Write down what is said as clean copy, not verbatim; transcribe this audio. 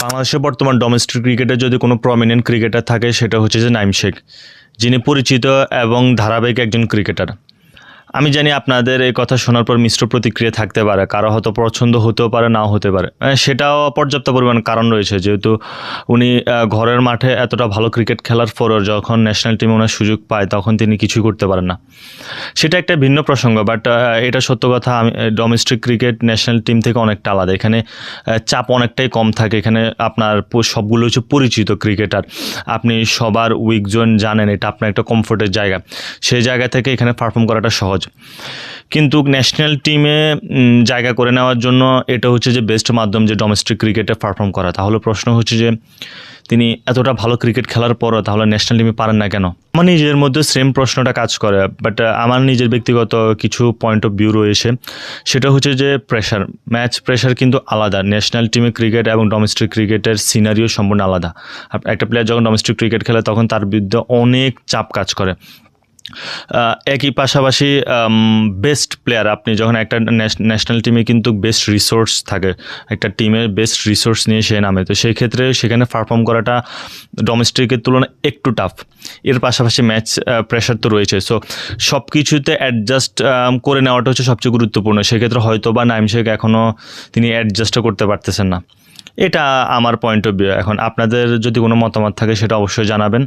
বাংলাদেশের বর্তমান ডোমেস্টিক ক্রিকেটে যদি কোনো প্রমিনেন্ট ক্রিকেটার থাকে সেটা হচ্ছে যে নাঈম শেখ, যিনি পরিচিত এবং ধারাবাহিক একজন ক্রিকেটার। আমি জানি আপনাদের এই কথা শোনার পর মিশ্র প্রতিক্রিয়া থাকতে পারে, কারো হয়তো পছন্দ হতেও পারে, নাও হতে পারে। সেটাও পর্যাপ্ত পরিমাণ কারণ রয়েছে, যেহেতু উনি ঘরের মাঠে এতটা ভালো ক্রিকেট খেলার পরও যখন ন্যাশনাল টিমে ওনার সুযোগ পায় তখন তিনি কিছুই করতে পারেন না। সেটা একটা ভিন্ন প্রসঙ্গ, বাট এটা সত্য কথা। আমি ডোমেস্টিক ক্রিকেট ন্যাশনাল টিম থেকে অনেকটা আলাদা। এখানে চাপ অনেকটাই কম থাকে। এখানে আপনার সবগুলো হচ্ছে পরিচিত ক্রিকেটার, আপনি সবার উইক জোন জানেন, এটা আপনার একটা কমফোর্টের জায়গা। সেই জায়গা থেকে এখানে পারফর্ম করাটা সহজ। কিন্তু ন্যাশনাল টিমে জায়গা করে নেওয়ার জন্য এটা হচ্ছে যে বেস্ট মাধ্যম যে ডোমেস্টিক ক্রিকেটে পারফর্ম করা। তাহলে প্রশ্ন হচ্ছে যে তিনি এতটা ভালো ক্রিকেট খেলার পরও তাহলে ন্যাশনাল টিমে পারেন না কেন? আমার নিজের মধ্যে সেম প্রশ্নটা কাজ করে, বাট আমার নিজের ব্যক্তিগত কিছু পয়েন্ট অফ ভিউ রয়েছে। সেটা হচ্ছে যে প্রেশার, ম্যাচ প্রেশার কিন্তু আলাদা। ন্যাশনাল টিমে ক্রিকেট এবং ডোমেস্টিক ক্রিকেটের সিনারিও সম্পূর্ণ আলাদা। একটা প্লেয়ার যখন ডোমেস্টিক ক্রিকেট খেলে তখন তার বিরুদ্ধে অনেক চাপ কাজ করে। একই পাশাপাশি বেস্ট প্লেয়ার, আপনি যখন একটা ন্যাশনাল টিমে কিন্তু বেস্ট রিসোর্স থাকে, একটা টিমের বেস্ট রিসোর্স নিয়ে সে নামে, তো সেই ক্ষেত্রে সেখানে পারফর্ম করাটা ডোমেস্টিকের তুলনায় একটু টাফ। এর পাশাপাশি ম্যাচ প্রেশার তো রয়েছে। সো সব কিছুতে অ্যাডজাস্ট করে নেওয়াটা হচ্ছে সবচেয়ে গুরুত্বপূর্ণ। সেক্ষেত্রে হয়তো বা নাঈম শেখ এখনও তিনি অ্যাডজাস্টও করতে পারতেছেন না। এটা আমার পয়েন্ট অফ ভিউ। এখন আপনাদের যদি কোনো মতামত থাকে সেটা অবশ্যই জানাবেন।